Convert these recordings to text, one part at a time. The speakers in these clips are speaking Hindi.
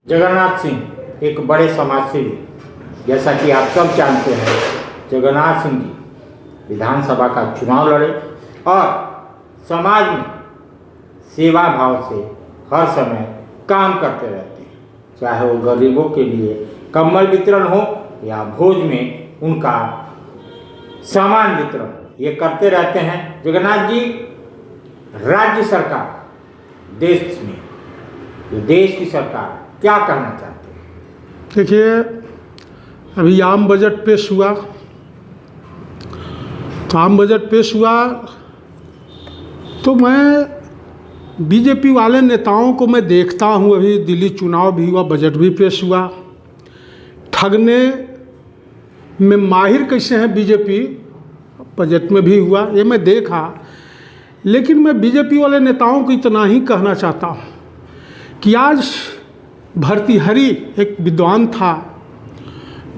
जगन्नाथ सिंह एक बड़े समाजसेवी, जैसा कि आप सब जानते हैं, जगन्नाथ सिंह जी विधानसभा का चुनाव लड़े और समाज में सेवा भाव से हर समय काम करते रहते हैं, चाहे वो गरीबों के लिए कंबल वितरण हो या भोज में उनका सामान वितरण, ये करते रहते हैं। जगन्नाथ जी राज्य सरकार, देश में जो देश की सरकार क्या कहना चाहते हैं? देखिए, अभी आम बजट पेश हुआ, तो आम बजट पेश हुआ तो मैं बीजेपी वाले नेताओं को मैं देखता हूँ। अभी दिल्ली चुनाव भी हुआ, बजट भी पेश हुआ, ठगने में माहिर कैसे हैं बीजेपी, बजट में भी हुआ, ये मैं देखा। लेकिन मैं बीजेपी वाले नेताओं को इतना ही कहना चाहता हूँ कि आज भर्तृहरि एक विद्वान था,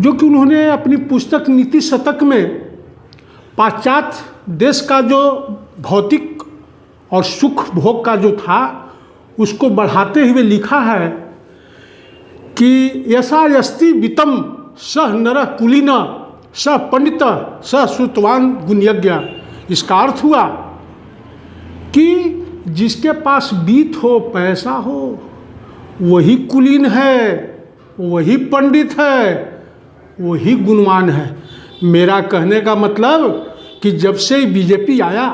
जो कि उन्होंने अपनी पुस्तक नीति शतक में पाश्चात्य देश का जो भौतिक और सुख भोग का जो था उसको बढ़ाते हुए लिखा है कि यशा यस्ति वितम सह नर कुलीन स पंडित स श्रुतवान गुणयज्ञ। इसका अर्थ हुआ कि जिसके पास बीत हो, पैसा हो, वही कुलीन है, वही पंडित है, वही गुणवान है। मेरा कहने का मतलब कि जब से बीजेपी आया,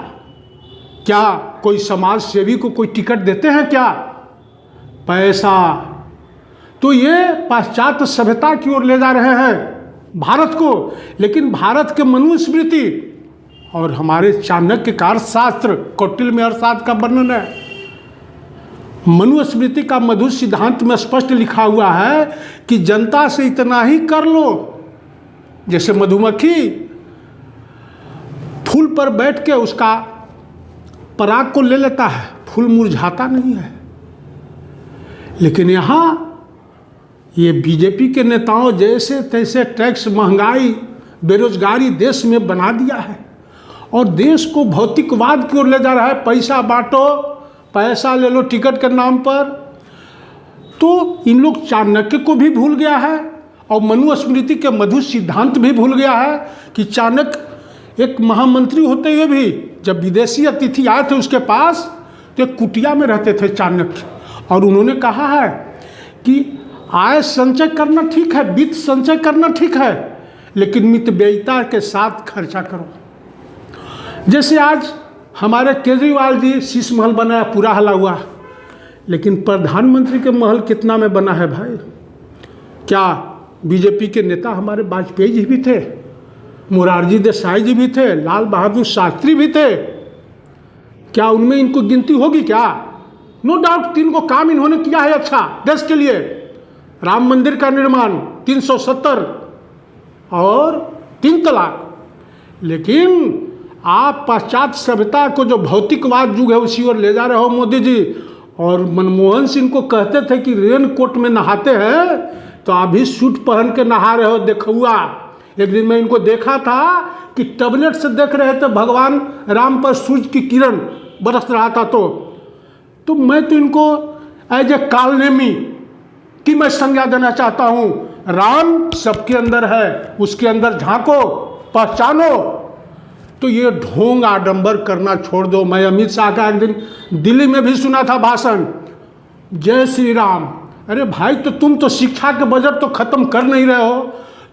क्या कोई समाज सेवी को कोई टिकट देते हैं क्या? पैसा। तो ये पाश्चात्य सभ्यता की ओर ले जा रहे हैं भारत को। लेकिन भारत के मनुस्मृति और हमारे चाणक्य का अर्थशास्त्र, कौटिल्य में अर्थशास्त्र का वर्णन है, मनुस्मृति का मधु सिद्धांत में स्पष्ट लिखा हुआ है कि जनता से इतना ही कर लो। जैसे मधुमक्खी फूल पर बैठ के उसका पराग को ले लेता है, फूल मुरझाता नहीं है। लेकिन यहाँ ये बीजेपी के नेताओं जैसे तैसे टैक्स, महंगाई, बेरोजगारी देश में बना दिया है और देश को भौतिकवाद की ओर ले जा रहा है। पैसा बांटो, पैसा ले लो टिकट के नाम पर। तो इन लोग चाणक्य को भी भूल गया है और मनुस्मृति के मधु सिद्धांत भी भूल गया है कि चाणक्य एक महामंत्री होते हुए भी जब विदेशी अतिथि आए थे उसके पास, तो एक कुटिया में रहते थे चाणक्य, और उन्होंने कहा है कि आय संचय करना ठीक है, वित्त संचय करना ठीक है, लेकिन मितव्ययिता के साथ खर्चा करो। जैसे आज हमारे केजरीवाल जी शीश महल बनाया, पूरा हला हुआ, लेकिन प्रधानमंत्री के महल कितना में बना है भाई? क्या बीजेपी के नेता हमारे वाजपेयी जी भी थे, मोरारजी देसाई जी भी थे, लाल बहादुर शास्त्री भी थे, क्या उनमें इनको गिनती होगी क्या? नो डाउट 3 को काम इन्होंने किया है अच्छा देश के लिए। राम मंदिर का निर्माण, 370 और 3 तलाक। लेकिन आप पाश्चात्य सभ्यता को जो भौतिकवाद युग है उसी ओर ले जा रहे हो मोदी जी। और मनमोहन सिंह को कहते थे कि रेन कोट में नहाते हैं, तो अभी सूट पहन के नहा रहे हो देखुआ। एक दिन मैं इनको देखा था कि टैबलेट से देख रहे थे भगवान राम पर सूरज की किरण बरस रहा था। तो मैं तो इनको एज ए कालनेमी की मैं संज्ञा देना चाहता हूँ। राम सबके अंदर है, उसके अंदर झांको, पहचानो। तो ये ढोंग आडंबर करना छोड़ दो। मैं अमित शाह का एक दिन दिल्ली में भी सुना था भाषण, जय श्री राम। अरे भाई, तो तुम तो शिक्षा के बजट तो खत्म कर नहीं रहे हो।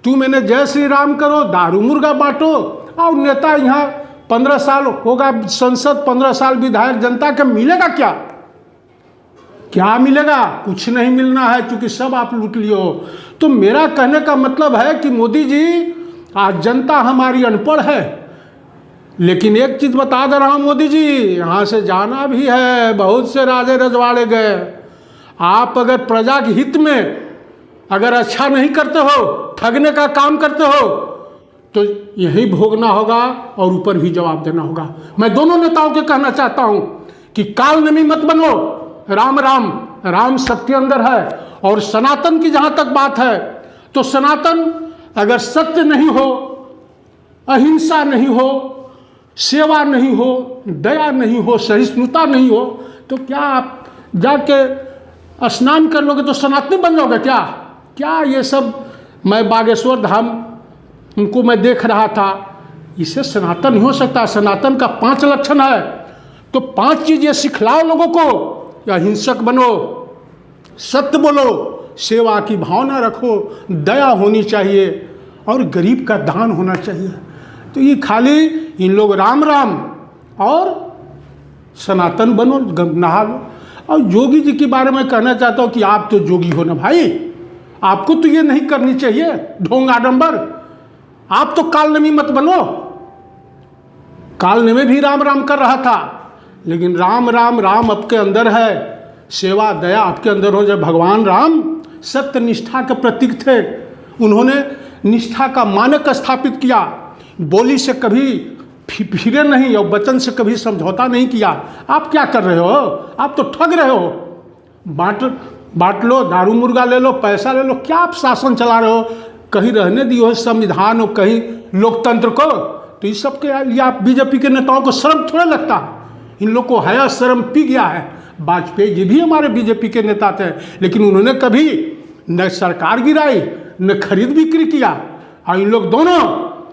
तुम मैंने जय श्री राम करो, दारू मुर्गा बांटो, और नेता यहाँ 15 साल होगा संसद, 15 साल विधायक, जनता का मिलेगा क्या? क्या मिलेगा? कुछ नहीं मिलना है, क्योंकि सब आप लूट लिए हो। तो मेरा कहने का मतलब है कि मोदी जी, आज जनता हमारी अनपढ़ है, लेकिन एक चीज बता दे रहा हूं मोदी जी, यहाँ से जाना भी है। बहुत से राजे रजवाड़े गए। आप अगर प्रजा के हित में अगर अच्छा नहीं करते हो, ठगने का काम करते हो, तो यही भोगना होगा और ऊपर भी जवाब देना होगा। मैं दोनों नेताओं के कहना चाहता हूं कि कालनेमी मत बनो। राम राम, राम सबके अंदर है। और सनातन की जहां तक बात है, तो सनातन अगर सत्य नहीं हो, अहिंसा नहीं हो, सेवा नहीं हो, दया नहीं हो, सहिष्णुता नहीं हो, तो क्या आप जाके स्नान कर लोगे तो सनातनी बन जाओगे क्या? क्या ये सब? मैं बागेश्वर धाम उनको मैं देख रहा था, इसे सनातन नहीं हो सकता। सनातन का 5 लक्षण है, तो 5 चीज़ ये सिखलाओ लोगों को। या हिंसक बनो, सत्य बोलो, सेवा की भावना रखो, दया होनी चाहिए और गरीब का दान होना चाहिए। तो ये खाली इन लोग राम राम और सनातन बनो, नहा लो। और योगी जी के बारे में कहना चाहता हूँ कि आप तो जोगी हो ना भाई, आपको तो ये नहीं करनी चाहिए ढोंग आडंबर। आप तो कालनेमी मत बनो। कालने में भी राम राम कर रहा था, लेकिन राम राम राम आपके अंदर है, सेवा दया आपके अंदर हो। जब भगवान राम सत्य निष्ठा के प्रतीक थे, उन्होंने निष्ठा का मानक स्थापित किया, बोली से कभी फिरे नहीं और वचन से कभी समझौता नहीं किया। आप क्या कर रहे हो? आप तो ठग रहे हो। बांट लो, दारू मुर्गा ले लो, पैसा ले लो, क्या आप शासन चला रहे हो? कहीं रहने दियो संविधान और कहीं लोकतंत्र को। तो इस सब के लिए आप बीजेपी के नेताओं को शर्म थोड़ा लगता है? इन लोग को हया शर्म पी गया है। वाजपेयी जी भी हमारे बीजेपी के नेता थे, लेकिन उन्होंने कभी न सरकार गिराई न खरीद बिक्री किया। और इन लोग दोनों,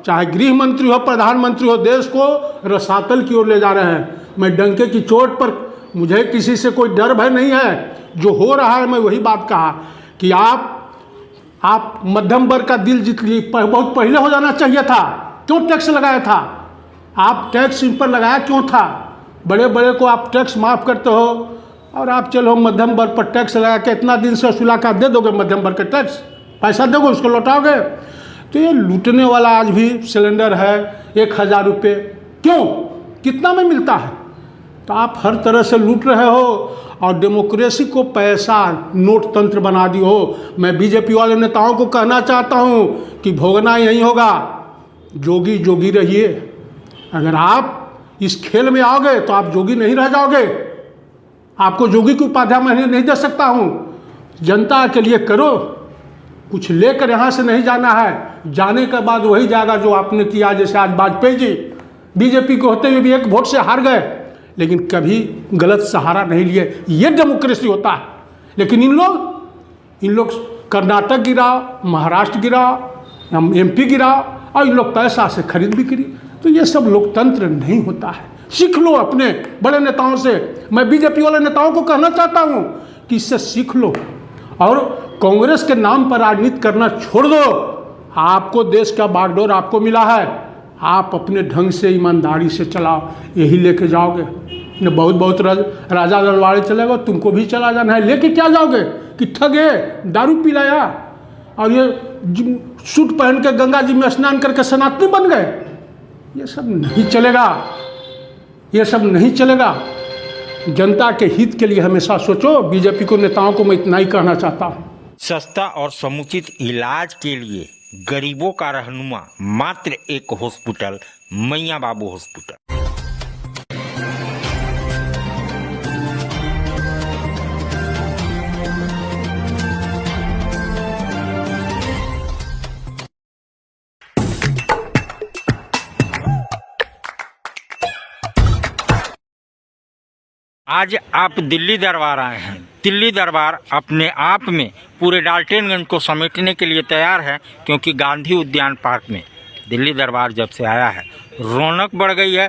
चाहे गृह मंत्री हो, प्रधानमंत्री हो, देश को रसातल की ओर ले जा रहे हैं। मैं डंके की चोट पर, मुझे किसी से कोई डर भय नहीं है। जो हो रहा है, मैं वही बात कहा कि आप मध्यम वर्ग का दिल जीत लिए। बहुत पहले हो जाना चाहिए था। क्यों टैक्स लगाया था? आप टैक्स इन पर लगाया क्यों था? बड़े बड़े को आप टैक्स माफ़ करते हो और आप चलो मध्यम वर्ग पर टैक्स लगा के इतना दिन से वसूला कर दे दोगे। मध्यम वर्ग का टैक्स पैसा दोगे, उसको लौटाओगे। तो ये लूटने वाला आज भी सिलेंडर है 1000 रुपये, क्यों? कितना में मिलता है? तो आप हर तरह से लूट रहे हो और डेमोक्रेसी को पैसा नोट तंत्र बना दी हो। मैं बीजेपी वाले नेताओं को कहना चाहता हूँ कि भोगना यही होगा। जोगी जोगी रहिए। अगर आप इस खेल में आओगे तो आप जोगी नहीं रह जाओगे। आपको जोगी की उपाधि मैं नहीं दे सकता हूँ। जनता के लिए करो, कुछ लेकर यहाँ से नहीं जाना है। जाने के बाद वही जाएगा जो आपने किया। जैसे आज वाजपेयी जी बीजेपी को होते हुए भी 1 वोट से हार गए, लेकिन कभी गलत सहारा नहीं लिए। ये डेमोक्रेसी होता है। लेकिन इन लोग कर्नाटक गिराओ, महाराष्ट्र गिराओ, MP गिराओ और इन लोग पैसा से खरीद बिक्री। तो ये सब लोकतंत्र नहीं होता है। सीख लो अपने बड़े नेताओं से। मैं बीजेपी वाले नेताओं को कहना चाहता हूँ कि इससे सीख लो और कांग्रेस के नाम पर राजनीति करना छोड़ दो। आपको देश का बागडोर आपको मिला है, आप अपने ढंग से ईमानदारी से चलाओ, यही लेके जाओगे। न बहुत राजा रजवाड़े चलेगा, तुमको भी चला जाना है। लेके क्या जाओगे कि ठगे, दारू पिलाया और ये सूट पहन के गंगा जी में स्नान करके सनातनी बन गए? ये सब नहीं चलेगा, ये सब नहीं चलेगा। जनता के हित के लिए हमेशा सोचो। बीजेपी को नेताओं को मैं इतना ही कहना चाहता हूँ। सस्ता और समुचित इलाज के लिए गरीबों का रहनुमा मात्र एक हॉस्पिटल, मैयां बाबू हॉस्पिटल। आज आप दिल्ली दरबार आए हैं। दिल्ली दरबार अपने आप में पूरे डाल्टनगंज को समेटने के लिए तैयार है, क्योंकि गांधी उद्यान पार्क में दिल्ली दरबार जब से आया है रौनक बढ़ गई है।